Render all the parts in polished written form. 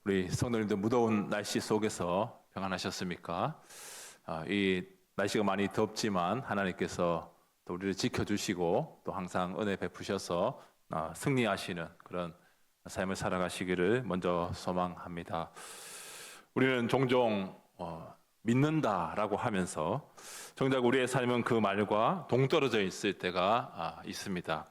우리 성도님들 무더운 날씨 속에서 평안하셨습니까? 이 날씨가 많이 덥지만 하나님께서 또 우리를 지켜주시고 또 항상 은혜 베푸셔서 승리하시는 그런 삶을 살아가시기를 먼저 소망합니다. 우리는 종종 믿는다라고 하면서 정작 우리의 삶은 그 말과 동떨어져 있을 때가 있습니다.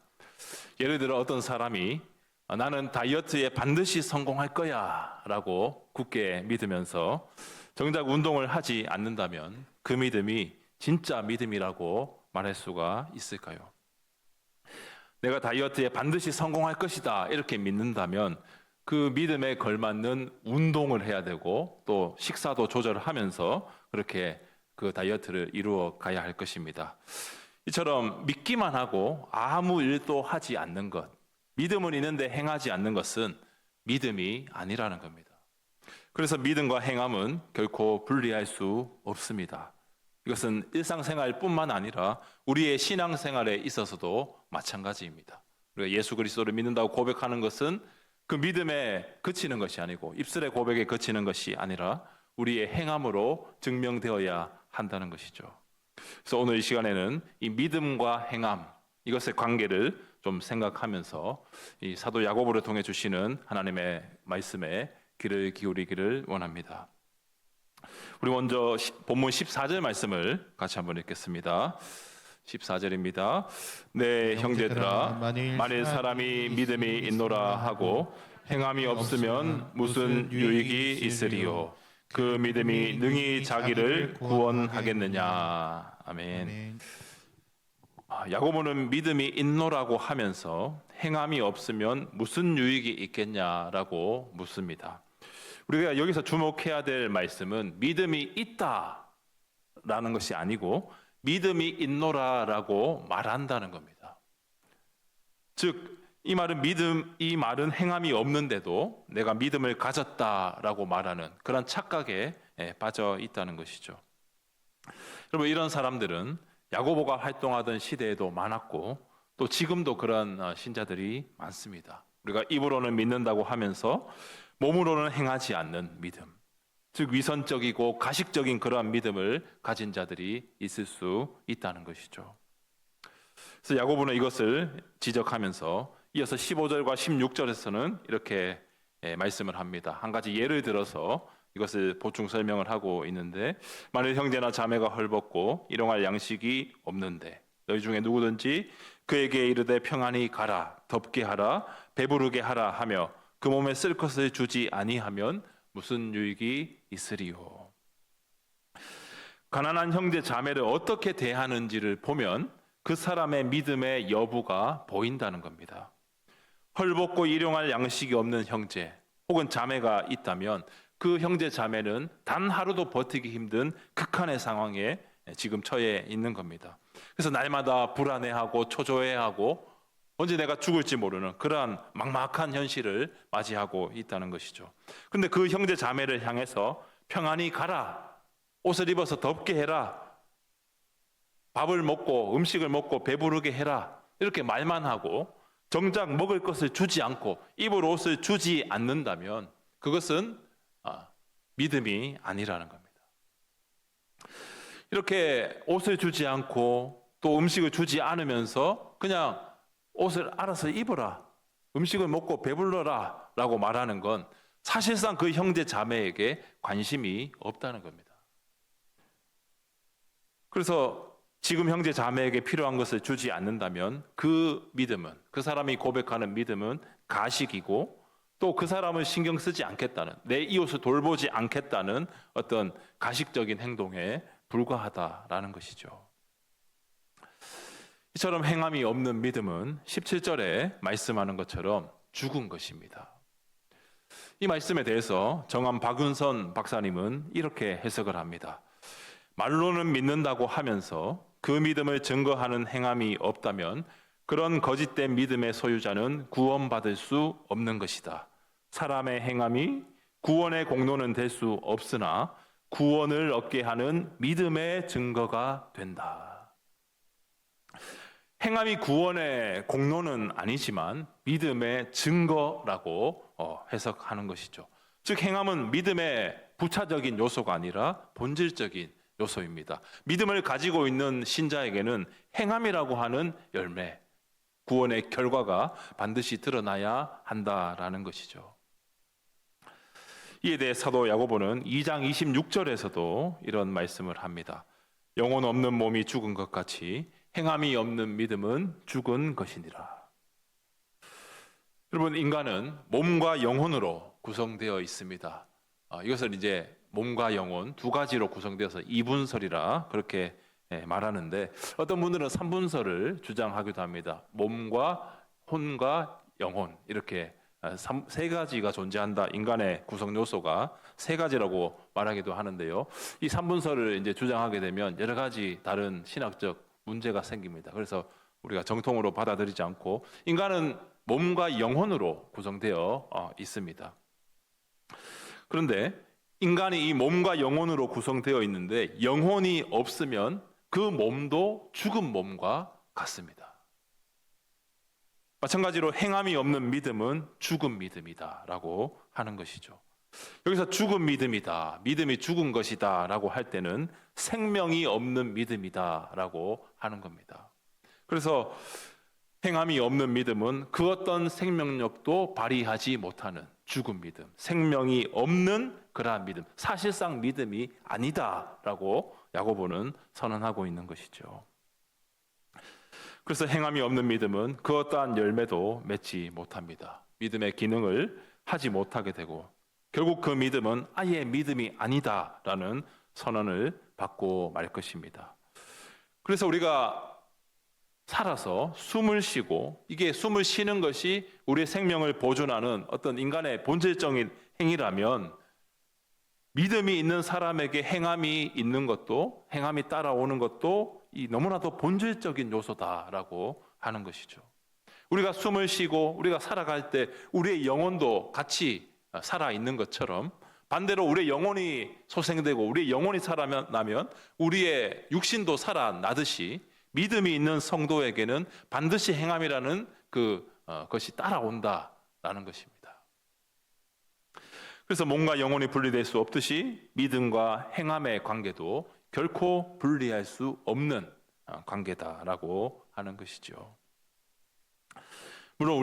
예를 들어 어떤 사람이 나는 다이어트에 반드시 성공할 거야 라고 굳게 믿으면서 정작 운동을 하지 않는다면 그 믿음이 진짜 믿음이라고 말할 수가 있을까요? 내가 다이어트에 반드시 성공할 것이다 이렇게 믿는다면 그 믿음에 걸맞는 운동을 해야 되고 또 식사도 조절하면서 그렇게 그 다이어트를 이루어 가야 할 것입니다. 이처럼 믿기만 하고 아무 일도 하지 않는 것, 믿음은 있는데 행하지 않는 것은 믿음이 아니라는 겁니다. 그래서 믿음과 행함은 결코 분리할 수 없습니다. 이것은 일상생활뿐만 아니라 우리의 신앙생활에 있어서도 마찬가지입니다. 우리가 예수 그리스도를 믿는다고 고백하는 것은 그 믿음에 그치는 것이 아니고 입술의 고백에 그치는 것이 아니라 우리의 행함으로 증명되어야 한다는 것이죠. 그래서 오늘 이 시간에는 이 믿음과 행함, 이것의 관계를 좀 생각하면서 이 사도 야고보를 통해 주시는 하나님의 말씀에 귀를 기울이기를 원합니다. 우리 먼저 본문 14절 말씀을 같이 한번 읽겠습니다. 14절입니다. 네, 형제들아, 만일 사람이 믿음이 있노라 하고 행함이 없으면 무슨 유익이 있으리요? 그 믿음이 능히 자기를 구원하겠느냐. 아멘. 야고보는 믿음이 있노라고 하면서 행함이 없으면 무슨 유익이 있겠냐라고 묻습니다. 우리가 여기서 주목해야 될 말씀은 믿음이 있다라는 것이 아니고 믿음이 있노라라고 말한다는 겁니다. 즉, 이 말은 행함이 없는데도 내가 믿음을 가졌다라고 말하는 그런 착각에 빠져 있다는 것이죠. 여러분, 이런 사람들은 야고보가 활동하던 시대에도 많았고 또 지금도 그런 신자들이 많습니다. 우리가 입으로는 믿는다고 하면서 몸으로는 행하지 않는 믿음, 즉 위선적이고 가식적인 그러한 믿음을 가진 자들이 있을 수 있다는 것이죠. 그래서 야고보는 이것을 지적하면서 이어서 15절과 16절에서는 이렇게 말씀을 합니다. 한 가지 예를 들어서 이것을 보충 설명을 하고 있는데, 만일 형제나 자매가 헐벗고 일용할 양식이 없는데 너희 중에 누구든지 그에게 이르되 평안히 가라, 덥게 하라, 배부르게 하라 하며 그 몸에 쓸 것을 주지 아니하면 무슨 유익이 있으리요? 가난한 형제 자매를 어떻게 대하는지를 보면 그 사람의 믿음의 여부가 보인다는 겁니다. 헐벗고 일용할 양식이 없는 형제 혹은 자매가 있다면 그 형제 자매는 단 하루도 버티기 힘든 극한의 상황에 지금 처해 있는 겁니다. 그래서 날마다 불안해하고 초조해하고 언제 내가 죽을지 모르는 그러한 막막한 현실을 맞이하고 있다는 것이죠. 그런데 그 형제 자매를 향해서 평안히 가라, 옷을 입어서 덥게 해라, 밥을 먹고 음식을 먹고 배부르게 해라, 이렇게 말만 하고 정작 먹을 것을 주지 않고 입을 옷을 주지 않는다면 그것은 믿음이 아니라는 겁니다. 이렇게 옷을 주지 않고 또 음식을 주지 않으면서 그냥 옷을 알아서 입어라, 음식을 먹고 배불러라 라고 말하는 건 사실상 그 형제 자매에게 관심이 없다는 겁니다. 그래서 지금 형제 자매에게 필요한 것을 주지 않는다면 그 믿음은, 그 사람이 고백하는 믿음은 가식이고 또 그 사람을 신경 쓰지 않겠다는, 내 이웃을 돌보지 않겠다는 어떤 가식적인 행동에 불과하다라는 것이죠. 이처럼 행함이 없는 믿음은 17절에 말씀하는 것처럼 죽은 것입니다. 이 말씀에 대해서 정한 박윤선 박사님은 이렇게 해석을 합니다. 말로는 믿는다고 하면서 그 믿음을 증거하는 행함이 없다면 그런 거짓된 믿음의 소유자는 구원받을 수 없는 것이다. 사람의 행함이 구원의 공로는 될 수 없으나 구원을 얻게 하는 믿음의 증거가 된다. 행함이 구원의 공로는 아니지만 믿음의 증거라고 해석하는 것이죠. 즉 행함은 믿음의 부차적인 요소가 아니라 본질적인 요소입니다. 믿음을 가지고 있는 신자에게는 행함이라고 하는 열매, 구원의 결과가 반드시 드러나야 한다라는 것이죠. 이에 대해 사도 야고보는 2장 26절에서도 이런 말씀을 합니다. 영혼 없는 몸이 죽은 것 같이 행함이 없는 믿음은 죽은 것이니라. 여러분, 인간은 몸과 영혼으로 구성되어 있습니다. 이것을 이제 몸과 영혼 두 가지로 구성되어서 이분설이라 그렇게 말하는데, 어떤 분들은 삼분설을 주장하기도 합니다. 몸과 혼과 영혼, 이렇게 세 가지가 존재한다. 인간의 구성 요소가 세 가지라고 말하기도 하는데요. 이 삼분설을 이제 주장하게 되면 여러 가지 다른 신학적 문제가 생깁니다. 그래서 우리가 정통으로 받아들이지 않고, 인간은 몸과 영혼으로 구성되어 있습니다. 그런데 인간이 이 몸과 영혼으로 구성되어 있는데 영혼이 없으면 그 몸도 죽은 몸과 같습니다. 마찬가지로 행함이 없는 믿음은 죽은 믿음이다라고 하는 것이죠. 여기서 죽은 믿음이다, 믿음이 죽은 것이다라고 할 때는 생명이 없는 믿음이다라고 하는 겁니다. 그래서 행함이 없는 믿음은 그 어떤 생명력도 발휘하지 못하는 죽은 믿음, 생명이 없는 그러한 믿음, 사실상 믿음이 아니다라고 야고보는 선언하고 있는 것이죠. 그래서 행함이 없는 믿음은 그 어떠한 열매도 맺지 못합니다. 믿음의 기능을 하지 못하게 되고 결국 그 믿음은 아예 믿음이 아니다라는 선언을 받고 말 것입니다. 그래서 우리가 살아서 숨을 쉬고, 이게 숨을 쉬는 것이 우리의 생명을 보존하는 어떤 인간의 본질적인 행위라면, 믿음이 있는 사람에게 행함이 있는 것도, 행함이 따라오는 것도 이 너무나도 본질적인 요소다라고 하는 것이죠. 우리가 숨을 쉬고 우리가 살아갈 때 우리의 영혼도 같이 살아 있는 것처럼, 반대로 우리의 영혼이 소생되고 우리의 영혼이 살아나면 우리의 육신도 살아나듯이 믿음이 있는 성도에게는 반드시 행함이라는 것이 따라온다라는 것입니다. 그래서 몸과 영혼이 분리될 수 없듯이 믿음과 행함의 관계도 결코 분리할 수 없는 관계다라고 하는 것이죠. 물론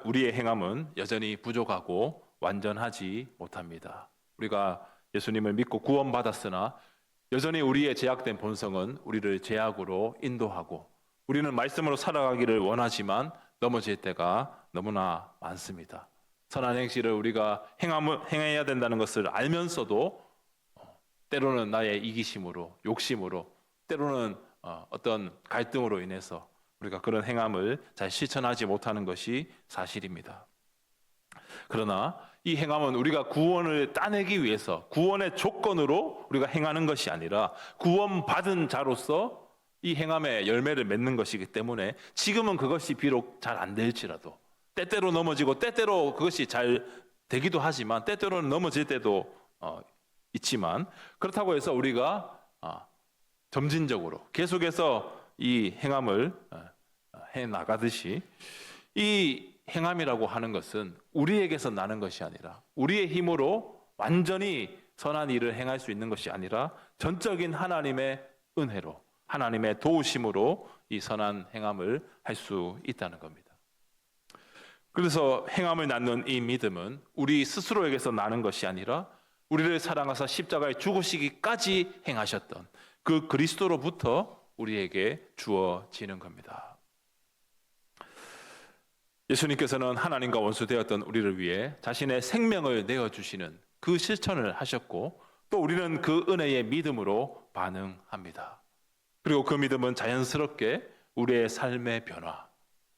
우리의 행함은 여전히 부족하고 완전하지 못합니다. 우리가 예수님을 믿고 구원받았으나 여전히 우리의 제약된 본성은 우리를 죄악으로 인도하고, 우리는 말씀으로 살아가기를 원하지만 넘어질 때가 너무나 많습니다. 선한 행실을 우리가 행해야 된다는 것을 알면서도 때로는 나의 이기심으로, 욕심으로, 때로는 어떤 갈등으로 인해서 우리가 그런 행함을 잘 실천하지 못하는 것이 사실입니다. 그러나 이 행함은 우리가 구원을 따내기 위해서, 구원의 조건으로 우리가 행하는 것이 아니라 구원받은 자로서 이 행함의 열매를 맺는 것이기 때문에, 지금은 그것이 비록 잘 안 될지라도, 때때로 넘어지고 때때로 그것이 잘 되기도 하지만 때때로는 넘어질 때도 있지만, 그렇다고 해서 우리가 점진적으로 계속해서 이 행함을 해 나가듯이, 이 행함이라고 하는 것은 우리에게서 나는 것이 아니라, 우리의 힘으로 완전히 선한 일을 행할 수 있는 것이 아니라 전적인 하나님의 은혜로, 하나님의 도우심으로 이 선한 행함을 할 수 있다는 겁니다. 그래서 행함을 낳는 이 믿음은 우리 스스로에게서 나는 것이 아니라 우리를 사랑하사 십자가에 죽으시기까지 행하셨던 그 그리스도로부터 우리에게 주어지는 겁니다. 예수님께서는 하나님과 원수되었던 우리를 위해 자신의 생명을 내어주시는 그 실천을 하셨고, 또 우리는 그 은혜의 믿음으로 반응합니다. 그리고 그 믿음은 자연스럽게 우리의 삶의 변화,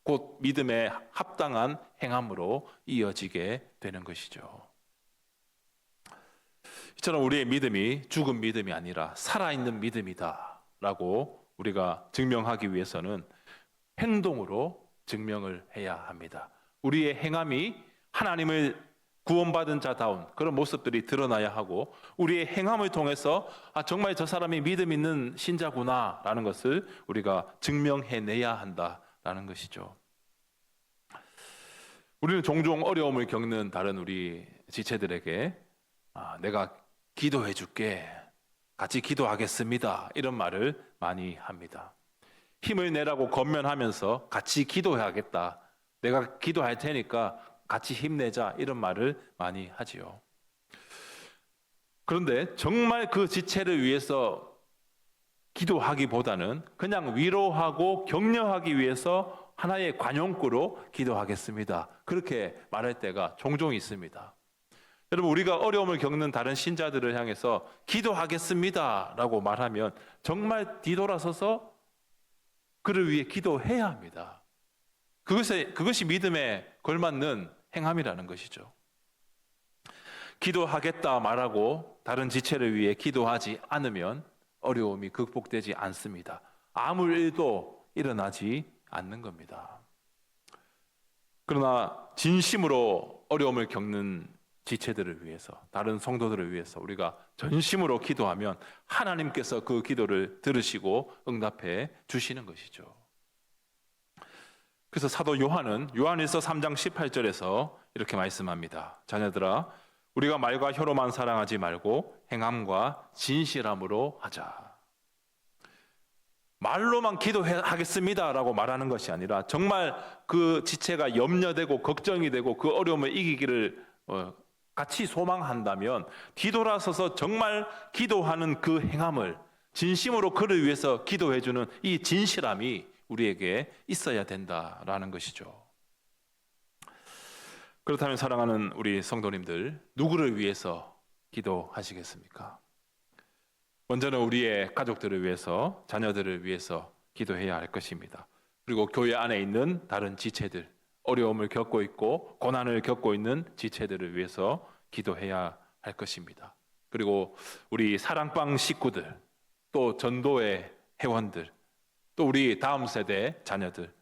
곧 믿음에 합당한 행함으로 이어지게 되는 것이죠. 이처럼 우리의 믿음이 죽은 믿음이 아니라 살아있는 믿음이다라고 우리가 증명하기 위해서는 행동으로 증명을 해야 합니다. 우리의 행함이 하나님을 구원받은 자다운 그런 모습들이 드러나야 하고, 우리의 행함을 통해서 정말 저 사람이 믿음 있는 신자구나라는 것을 우리가 증명해내야 한다라는 것이죠. 우리는 종종 어려움을 겪는 다른 우리 지체들에게 내가 기도해 줄게, 같이 기도하겠습니다, 이런 말을 많이 합니다. 힘을 내라고 권면하면서 같이 기도해야겠다, 내가 기도할 테니까 같이 힘내자, 이런 말을 많이 하지요. 그런데 정말 그 지체를 위해서 기도하기보다는 그냥 위로하고 격려하기 위해서 하나의 관용구로 기도하겠습니다, 그렇게 말할 때가 종종 있습니다. 여러분, 우리가 어려움을 겪는 다른 신자들을 향해서 기도하겠습니다 라고 말하면 정말 뒤돌아서서 그를 위해 기도해야 합니다. 그것이 믿음에 걸맞는 행함이라는 것이죠. 기도하겠다 말하고 다른 지체를 위해 기도하지 않으면 어려움이 극복되지 않습니다. 아무 일도 일어나지 않는 겁니다. 그러나 진심으로 어려움을 겪는 지체들을 위해서, 다른 성도들을 위해서 우리가 전심으로 기도하면 하나님께서 그 기도를 들으시고 응답해 주시는 것이죠. 그래서 사도 요한은 요한일서 3장 18절에서 이렇게 말씀합니다. 자녀들아, 우리가 말과 혀로만 사랑하지 말고 행함과 진실함으로 하자. 말로만 기도하겠습니다라고 말하는 것이 아니라 정말 그 지체가 염려되고 걱정이 되고 그 어려움을 이기기를 같이 소망한다면 뒤돌아서서 정말 기도하는 그 행함을, 진심으로 그를 위해서 기도해주는 이 진실함이 우리에게 있어야 된다라는 것이죠. 그렇다면 사랑하는 우리 성도님들, 누구를 위해서 기도하시겠습니까? 먼저는 우리의 가족들을 위해서, 자녀들을 위해서 기도해야 할 것입니다. 그리고 교회 안에 있는 다른 지체들, 어려움을 겪고 있고 고난을 겪고 있는 지체들을 위해서 기도해야 할 것입니다. 그리고 우리 사랑방 식구들, 또 전도의 회원들, 또 우리 다음 세대 자녀들,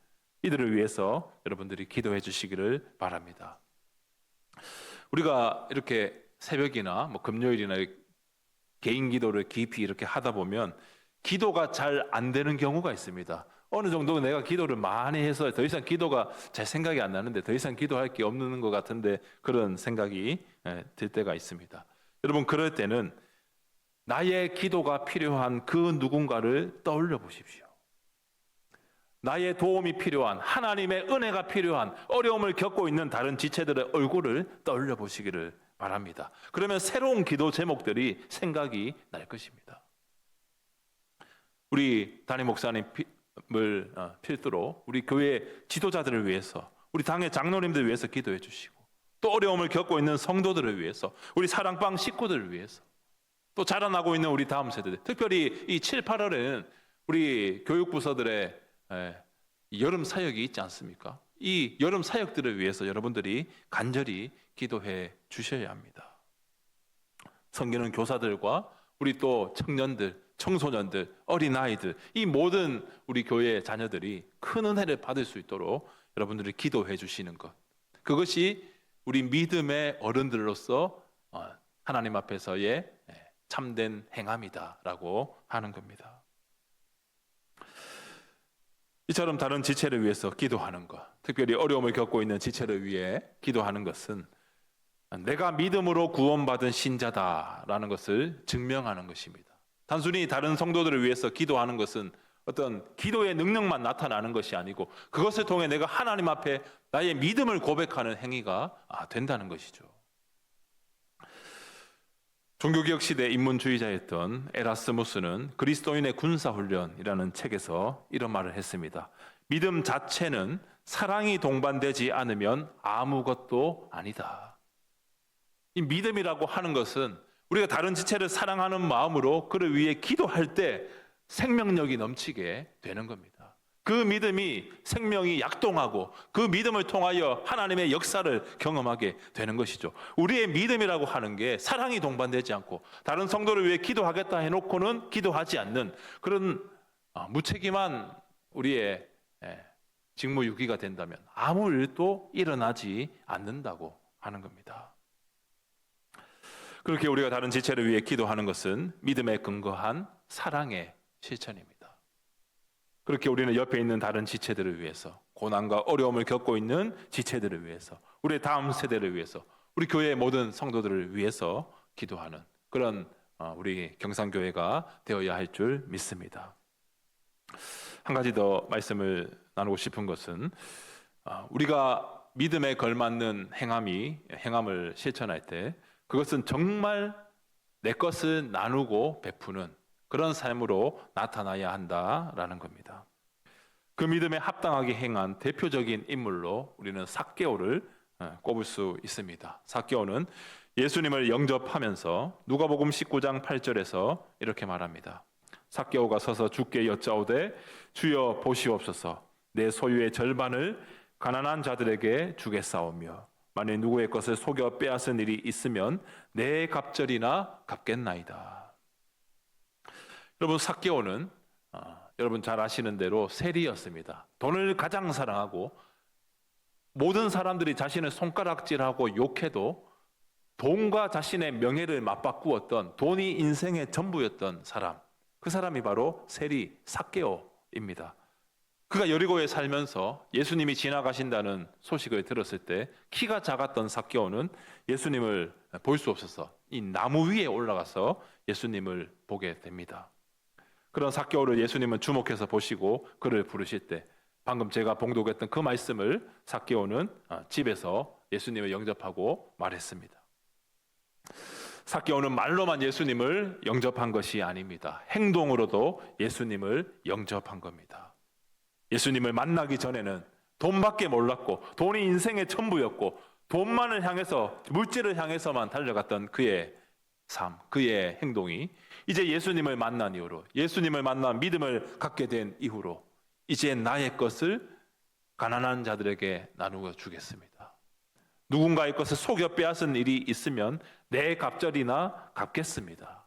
이들을 위해서 여러분들이 기도해 주시기를 바랍니다. 우리가 이렇게 새벽이나 금요일이나 개인 기도를 깊이 이렇게 하다 보면 기도가 잘 안 되는 경우가 있습니다. 어느 정도 내가 기도를 많이 해서 더 이상 기도가 잘 생각이 안 나는데, 더 이상 기도할 게 없는 것 같은데, 그런 생각이 들 때가 있습니다. 여러분, 그럴 때는 나의 기도가 필요한 그 누군가를 떠올려 보십시오. 나의 도움이 필요한, 하나님의 은혜가 필요한, 어려움을 겪고 있는 다른 지체들의 얼굴을 떠올려 보시기를 바랍니다. 그러면 새로운 기도 제목들이 생각이 날 것입니다. 우리 담임 목사님을 필두로 우리 교회 지도자들을 위해서, 우리 당의 장로님들을 위해서 기도해 주시고, 또 어려움을 겪고 있는 성도들을 위해서, 우리 사랑방 식구들을 위해서, 또 자라나고 있는 우리 다음 세대들, 특별히 이 7, 8월에는 우리 교육부서들의 여름 사역이 있지 않습니까? 이 여름 사역들을 위해서 여러분들이 간절히 기도해 주셔야 합니다. 섬기는 교사들과 우리 또 청년들, 청소년들, 어린아이들, 이 모든 우리 교회 자녀들이 큰 은혜를 받을 수 있도록 여러분들이 기도해 주시는 것, 그것이 우리 믿음의 어른들로서 하나님 앞에서의 참된 행함이다라고 하는 겁니다. 이처럼 다른 지체를 위해서 기도하는 것, 특별히 어려움을 겪고 있는 지체를 위해 기도하는 것은 내가 믿음으로 구원받은 신자다라는 것을 증명하는 것입니다. 단순히 다른 성도들을 위해서 기도하는 것은 어떤 기도의 능력만 나타나는 것이 아니고, 그것을 통해 내가 하나님 앞에 나의 믿음을 고백하는 행위가 된다는 것이죠. 종교개혁 시대 인문주의자였던 에라스무스는 그리스도인의 군사훈련이라는 책에서 이런 말을 했습니다. 믿음 자체는 사랑이 동반되지 않으면 아무것도 아니다. 이 믿음이라고 하는 것은 우리가 다른 지체를 사랑하는 마음으로 그를 위해 기도할 때 생명력이 넘치게 되는 겁니다. 그 믿음이 생명이 약동하고 그 믿음을 통하여 하나님의 역사를 경험하게 되는 것이죠. 우리의 믿음이라고 하는 게 사랑이 동반되지 않고 다른 성도를 위해 기도하겠다 해놓고는 기도하지 않는 그런 무책임한 우리의 직무유기가 된다면 아무 일도 일어나지 않는다고 하는 겁니다. 그렇게 우리가 다른 지체를 위해 기도하는 것은 믿음에 근거한 사랑의 실천입니다. 그렇게 우리는 옆에 있는 다른 지체들을 위해서, 고난과 어려움을 겪고 있는 지체들을 위해서, 우리의 다음 세대를 위해서, 우리 교회의 모든 성도들을 위해서 기도하는 그런 우리 경상교회가 되어야 할 줄 믿습니다. 한 가지 더 말씀을 나누고 싶은 것은 우리가 믿음에 걸맞는 행함을 실천할 때 그것은 정말 내 것을 나누고 베푸는 그런 삶으로 나타나야 한다라는 겁니다. 그 믿음에 합당하게 행한 대표적인 인물로 우리는 삭개오를 꼽을 수 있습니다. 삭개오는 예수님을 영접하면서 누가복음 19장 8절에서 이렇게 말합니다. 삭개오가 서서 주께 여짜오되 주여 보시옵소서 내 소유의 절반을 가난한 자들에게 주겠사오며 만일 누구의 것을 속여 빼앗은 일이 있으면 내 갑절이나 갚겠나이다. 여러분, 삭개오는 여러분 잘 아시는 대로 세리였습니다. 돈을 가장 사랑하고 모든 사람들이 자신을 손가락질하고 욕해도 돈과 자신의 명예를 맞바꾸었던, 돈이 인생의 전부였던 사람, 그 사람이 바로 세리 삭개오입니다. 그가 여리고에 살면서 예수님이 지나가신다는 소식을 들었을 때 키가 작았던 삭개오는 예수님을 볼 수 없어서 이 나무 위에 올라가서 예수님을 보게 됩니다. 그런 삭개오를 예수님은 주목해서 보시고 그를 부르실 때 방금 제가 봉독했던 그 말씀을 삭개오는 집에서 예수님을 영접하고 말했습니다. 삭개오는 말로만 예수님을 영접한 것이 아닙니다. 행동으로도 예수님을 영접한 겁니다. 예수님을 만나기 전에는 돈밖에 몰랐고 돈이 인생의 전부였고 돈만을 향해서, 물질을 향해서만 달려갔던 그의 삶, 그의 행동이 이제 예수님을 만난 이후로, 예수님을 만나 믿음을 갖게 된 이후로 이제 나의 것을 가난한 자들에게 나누어 주겠습니다. 누군가의 것을 속여 빼앗은 일이 있으면 내 갑절이나 갚겠습니다.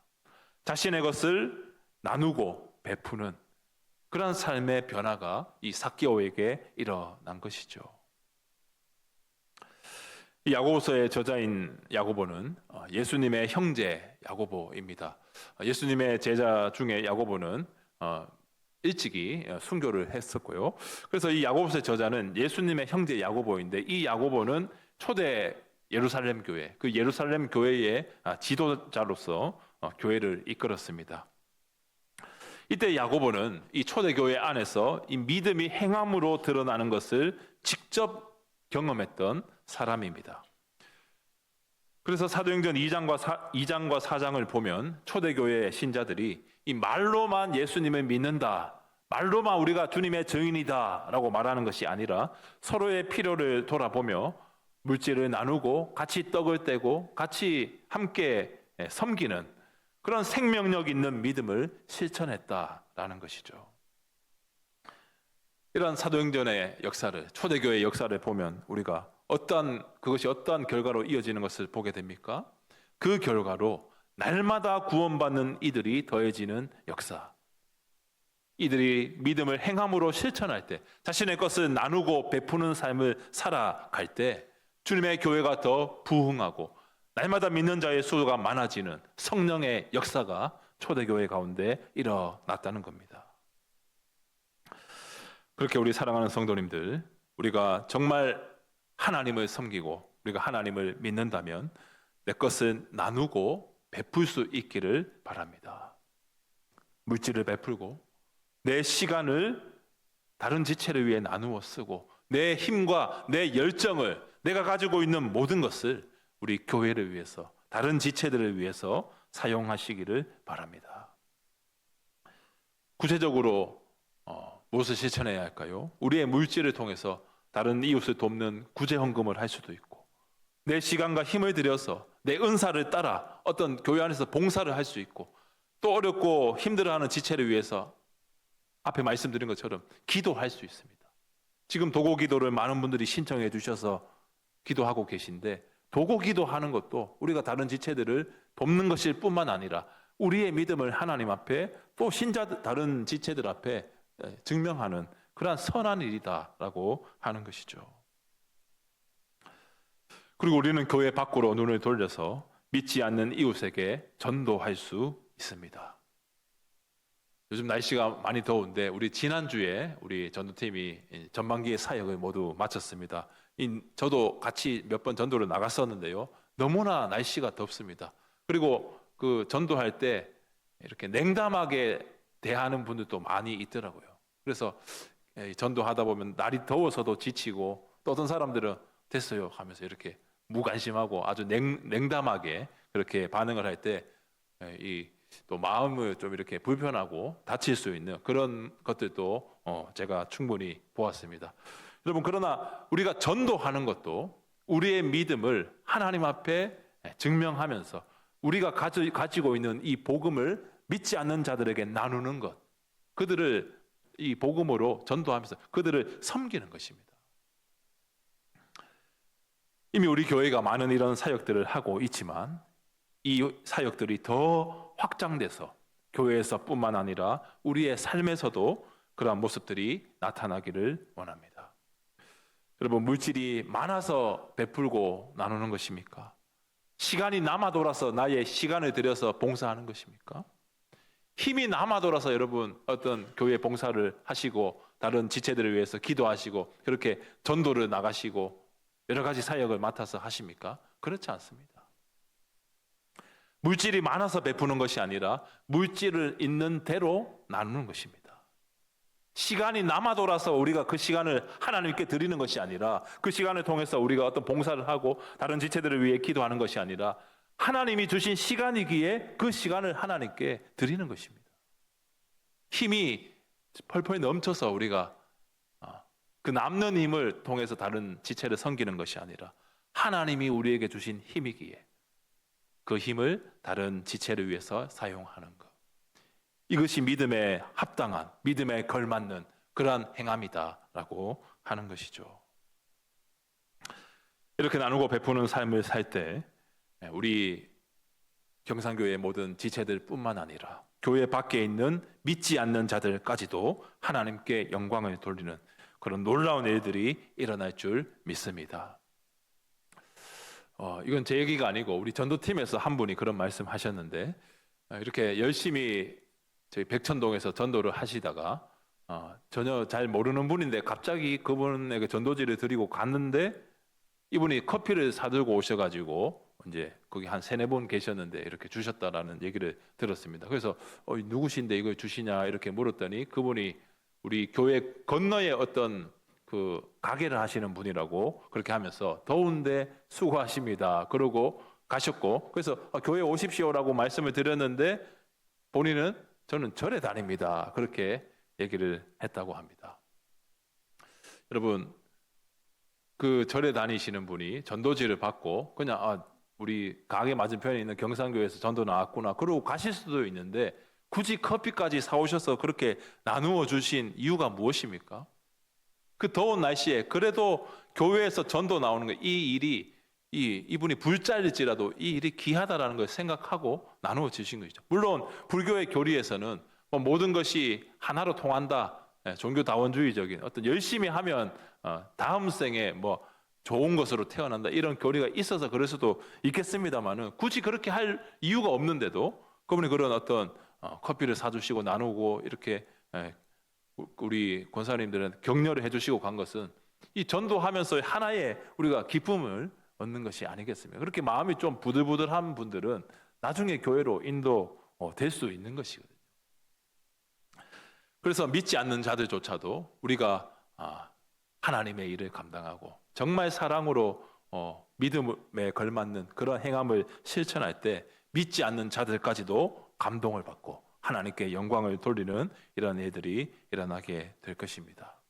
자신의 것을 나누고 베푸는 그런 삶의 변화가 이 삭개오에게 일어난 것이죠. 이 야고보서의 저자인 야고보는 예수님의 형제 야고보입니다. 예수님의 제자 중에 야고보는 일찍이 순교를 했었고요. 그래서 이 야고보서의 저자는 예수님의 형제 야고보인데, 이 야고보는 초대 예루살렘 교회, 그 예루살렘 교회의 지도자로서 교회를 이끌었습니다. 이때 야고보는 이 초대교회 안에서 이 믿음이 행함으로 드러나는 것을 직접 경험했던 사람입니다. 그래서 사도행전 2장과 4장을 보면 초대교회 신자들이 이 말로만 예수님을 믿는다, 말로만 우리가 주님의 증인이다 라고 말하는 것이 아니라 서로의 필요를 돌아보며 물질을 나누고 같이 떡을 떼고 같이 함께 섬기는 그런 생명력 있는 믿음을 실천했다라는 것이죠. 이런 사도행전의 역사를, 초대교회의 역사를 보면 우리가 그것이 어떤 결과로 이어지는 것을 보게 됩니까? 그 결과로 날마다 구원받는 이들이 더해지는 역사. 이들이 믿음을 행함으로 실천할 때, 자신의 것을 나누고 베푸는 삶을 살아갈 때 주님의 교회가 더 부흥하고 날마다 믿는 자의 수가 많아지는 성령의 역사가 초대교회 가운데 일어났다는 겁니다. 그렇게 우리 사랑하는 성도님들, 우리가 정말 하나님을 섬기고 우리가 하나님을 믿는다면 내 것을 나누고 베풀 수 있기를 바랍니다. 물질을 베풀고 내 시간을 다른 지체를 위해 나누어 쓰고 내 힘과 내 열정을, 내가 가지고 있는 모든 것을 우리 교회를 위해서, 다른 지체들을 위해서 사용하시기를 바랍니다. 구체적으로 무엇을 실천해야 할까요? 우리의 물질을 통해서 다른 이웃을 돕는 구제 헌금을 할 수도 있고, 내 시간과 힘을 들여서 내 은사를 따라 어떤 교회 안에서 봉사를 할 수 있고, 또 어렵고 힘들어하는 지체를 위해서 앞에 말씀드린 것처럼 기도할 수 있습니다. 지금 도고 기도를 많은 분들이 신청해 주셔서 기도하고 계신데, 도고 기도하는 것도 우리가 다른 지체들을 돕는 것일 뿐만 아니라 우리의 믿음을 하나님 앞에, 또 다른 지체들 앞에 증명하는 그러한 선한 일이다라고 하는 것이죠. 그리고 우리는 교회 밖으로 눈을 돌려서 믿지 않는 이웃에게 전도할 수 있습니다. 요즘 날씨가 많이 더운데 우리 지난주에 우리 전도팀이 전반기의 사역을 모두 마쳤습니다. 저도 같이 몇 번 전도를 나갔었는데요. 너무나 날씨가 덥습니다. 그리고 그 전도할 때 이렇게 냉담하게 대하는 분들도 많이 있더라고요. 그래서 전도하다 보면 날이 더워서도 지치고 또 어떤 사람들은 됐어요 하면서 이렇게 무관심하고 아주 냉담하게 그렇게 반응을 할 때 또 마음을 좀 이렇게 불편하고 다칠 수 있는 그런 것들도 제가 충분히 보았습니다. 여러분, 그러나 우리가 전도하는 것도 우리의 믿음을 하나님 앞에 증명하면서 우리가 가지고 있는 이 복음을 믿지 않는 자들에게 나누는 것, 그들을 이 복음으로 전도하면서 그들을 섬기는 것입니다. 이미 우리 교회가 많은 이런 사역들을 하고 있지만 이 사역들이 더 확장돼서 교회에서뿐만 아니라 우리의 삶에서도 그러한 모습들이 나타나기를 원합니다. 여러분, 물질이 많아서 베풀고 나누는 것입니까? 시간이 남아 돌아서 나의 시간을 들여서 봉사하는 것입니까? 힘이 남아 돌아서 여러분 어떤 교회 봉사를 하시고 다른 지체들을 위해서 기도하시고 그렇게 전도를 나가시고 여러 가지 사역을 맡아서 하십니까? 그렇지 않습니다. 물질이 많아서 베푸는 것이 아니라 물질을 있는 대로 나누는 것입니다. 시간이 남아 돌아서 우리가 그 시간을 하나님께 드리는 것이 아니라 그 시간을 통해서 우리가 어떤 봉사를 하고 다른 지체들을 위해 기도하는 것이 아니라 하나님이 주신 시간이기에 그 시간을 하나님께 드리는 것입니다. 힘이 펄펄 넘쳐서 우리가 그 남는 힘을 통해서 다른 지체를 섬기는 것이 아니라 하나님이 우리에게 주신 힘이기에 그 힘을 다른 지체를 위해서 사용하는 것, 이것이 믿음에 합당한, 믿음에 걸맞는 그러한 행함이다라고 하는 것이죠. 이렇게 나누고 베푸는 삶을 살 때 우리 경상교회의 모든 지체들뿐만 아니라 교회 밖에 있는 믿지 않는 자들까지도 하나님께 영광을 돌리는 그런 놀라운 일들이 일어날 줄 믿습니다. 이건 제 얘기가 아니고 우리 전도팀에서 한 분이 그런 말씀하셨는데, 이렇게 열심히 저희 백천동에서 전도를 하시다가 전혀 잘 모르는 분인데 갑자기 그분에게 전도지를 드리고 갔는데 이분이 커피를 사들고 오셔가지고 이제 거기 한 3-4분 계셨는데 이렇게 주셨다라는 얘기를 들었습니다. 그래서 누구신데 이걸 주시냐 이렇게 물었더니 그분이 우리 교회 건너에 어떤 그 가게를 하시는 분이라고 그렇게 하면서 더운데 수고하십니다 그러고 가셨고, 그래서 교회 오십시오라고 말씀을 드렸는데 본인은 저는 절에 다닙니다 그렇게 얘기를 했다고 합니다. 여러분, 그 절에 다니시는 분이 전도지를 받고 그냥 우리 가게 맞은편에 있는 경상교회에서 전도 나왔구나 그러고 가실 수도 있는데 굳이 커피까지 사오셔서 그렇게 나누어 주신 이유가 무엇입니까? 그 더운 날씨에 그래도 교회에서 전도 나오는 거, 이 일이 이분이 불자일지라도 이 일이 귀하다라는 걸 생각하고 나누어 주신 것이죠. 물론 불교의 교리에서는 모든 것이 하나로 통한다, 종교다원주의적인 어떤 열심히 하면 다음 생에 좋은 것으로 태어난다 이런 교리가 있어서 그럴 수도 있겠습니다만은 굳이 그렇게 할 이유가 없는데도 그분이 그런 어떤 커피를 사주시고 나누고 이렇게 우리 권사님들은 격려를 해주시고 간 것은 이 전도하면서 하나의 우리가 기쁨을 얻는 것이 아니겠습니까? 그렇게 마음이 좀 부들부들한 분들은 나중에 교회로 인도될 수 있는 것이거든요. 그래서 믿지 않는 자들조차도 우리가 하나님의 일을 감당하고 정말 사랑으로 믿음에 걸맞는 그런 행함을 실천할 때 믿지 않는 자들까지도 감동을 받고 하나님께 영광을 돌리는 이런 일들이 일어나게 될 것입니다.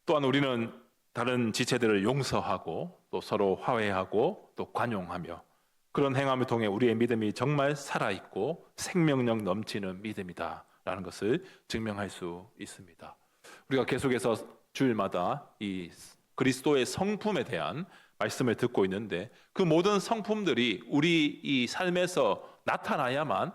또한 우리는 다른 지체들을 용서하고 또 서로 화해하고 또 관용하며 그런 행함을 통해 우리의 믿음이 정말 살아있고 생명력 넘치는 믿음이다라는 것을 증명할 수 있습니다. 우리가 계속해서 주일마다 이 그리스도의 성품에 대한 말씀을 듣고 있는데 그 모든 성품들이 우리 이 삶에서 나타나야만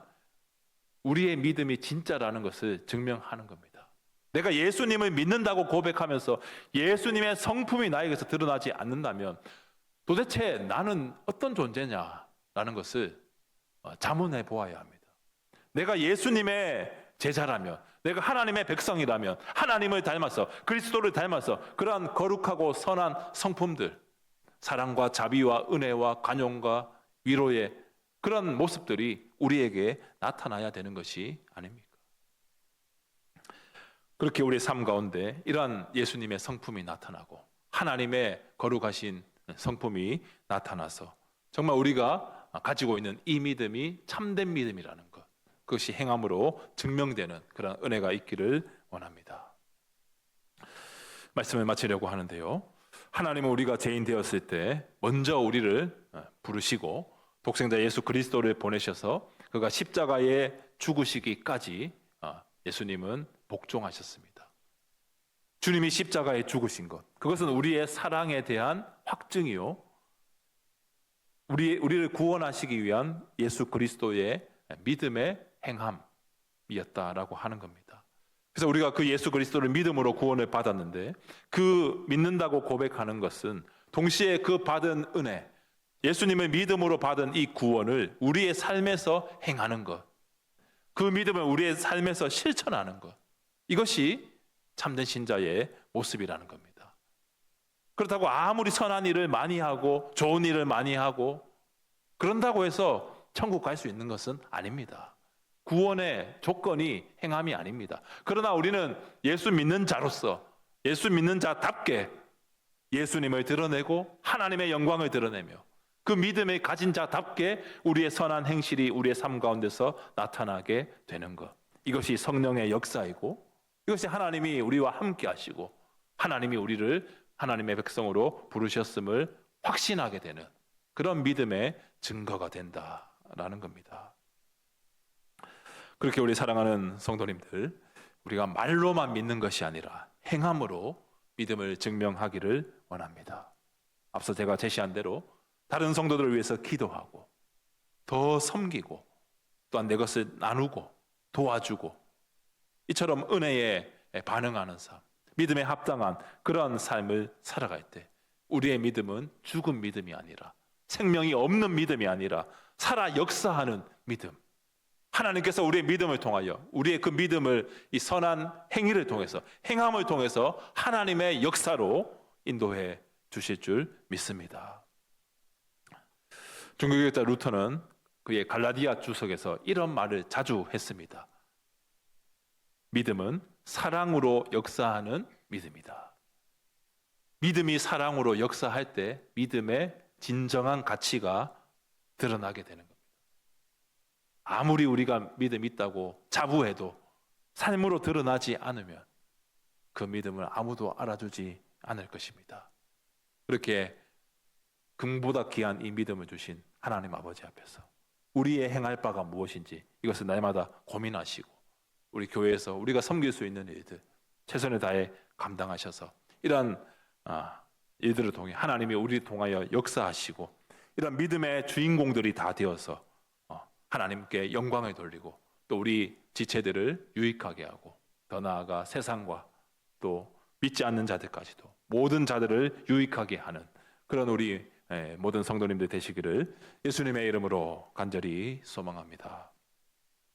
우리의 믿음이 진짜라는 것을 증명하는 겁니다. 내가 예수님을 믿는다고 고백하면서 예수님의 성품이 나에게서 드러나지 않는다면 도대체 나는 어떤 존재냐라는 것을 자문해 보아야 합니다. 내가 예수님의 제자라면, 내가 하나님의 백성이라면, 하나님을 닮아서, 그리스도를 닮아서 그러한 거룩하고 선한 성품들, 사랑과 자비와 은혜와 관용과 위로의 그런 모습들이 우리에게 나타나야 되는 것이 아닙니까? 그렇게 우리의 삶 가운데 이러한 예수님의 성품이 나타나고 하나님의 거룩하신 성품이 나타나서 정말 우리가 가지고 있는 이 믿음이 참된 믿음이라는 것, 그것이 행함으로 증명되는 그런 은혜가 있기를 원합니다. 말씀을 마치려고 하는데요, 하나님은 우리가 죄인 되었을 때 먼저 우리를 부르시고 독생자 예수 그리스도를 보내셔서 그가 십자가에 죽으시기까지 예수님은 복종하셨습니다. 주님이 십자가에 죽으신 것, 그것은 우리의 사랑에 대한 확증이요, 우리를 구원하시기 위한 예수 그리스도의 믿음의 행함이었다라고 하는 겁니다. 그래서 우리가 그 예수 그리스도를 믿음으로 구원을 받았는데, 그 믿는다고 고백하는 것은 동시에 그 받은 은혜, 예수님을 믿음으로 받은 이 구원을 우리의 삶에서 행하는 것, 그 믿음을 우리의 삶에서 실천하는 것, 이것이 참된 신자의 모습이라는 겁니다. 그렇다고 아무리 선한 일을 많이 하고 좋은 일을 많이 하고 그런다고 해서 천국 갈 수 있는 것은 아닙니다. 구원의 조건이 행함이 아닙니다. 그러나 우리는 예수 믿는 자로서, 예수 믿는 자답게 예수님을 드러내고 하나님의 영광을 드러내며 그 믿음을 가진 자답게 우리의 선한 행실이 우리의 삶 가운데서 나타나게 되는 것, 이것이 성령의 역사이고, 이것이 하나님이 우리와 함께 하시고 하나님이 우리를 하나님의 백성으로 부르셨음을 확신하게 되는 그런 믿음의 증거가 된다라는 겁니다. 그렇게 우리 사랑하는 성도님들, 우리가 말로만 믿는 것이 아니라 행함으로 믿음을 증명하기를 원합니다. 앞서 제가 제시한 대로 다른 성도들을 위해서 기도하고 더 섬기고 또한 내 것을 나누고 도와주고 이처럼 은혜에 반응하는 삶, 믿음에 합당한 그런 삶을 살아갈 때 우리의 믿음은 죽은 믿음이 아니라, 생명이 없는 믿음이 아니라 살아 역사하는 믿음, 하나님께서 우리의 믿음을 통하여 우리의 그 믿음을 이 선한 행위를 통해서, 행함을 통해서 하나님의 역사로 인도해 주실 줄 믿습니다. 종교개혁자 루터는 그의 갈라디아 주석에서 이런 말을 자주 했습니다. 믿음은 사랑으로 역사하는 믿음이다. 믿음이 사랑으로 역사할 때 믿음의 진정한 가치가 드러나게 되는 겁니다. 아무리 우리가 믿음이 있다고 자부해도 삶으로 드러나지 않으면 그 믿음을 아무도 알아주지 않을 것입니다. 그렇게 금보다 귀한 이 믿음을 주신 하나님 아버지 앞에서 우리의 행할 바가 무엇인지 이것을 날마다 고민하시고 우리 교회에서 우리가 섬길 수 있는 일들 최선을 다해 감당하셔서 이러한 일들을 통해 하나님이 우리를 통하여 역사하시고 이런 믿음의 주인공들이 다 되어서 하나님께 영광을 돌리고 또 우리 지체들을 유익하게 하고 더 나아가 세상과 또 믿지 않는 자들까지도 모든 자들을 유익하게 하는 그런 우리 모든 성도님들 되시기를 예수님의 이름으로 간절히 소망합니다.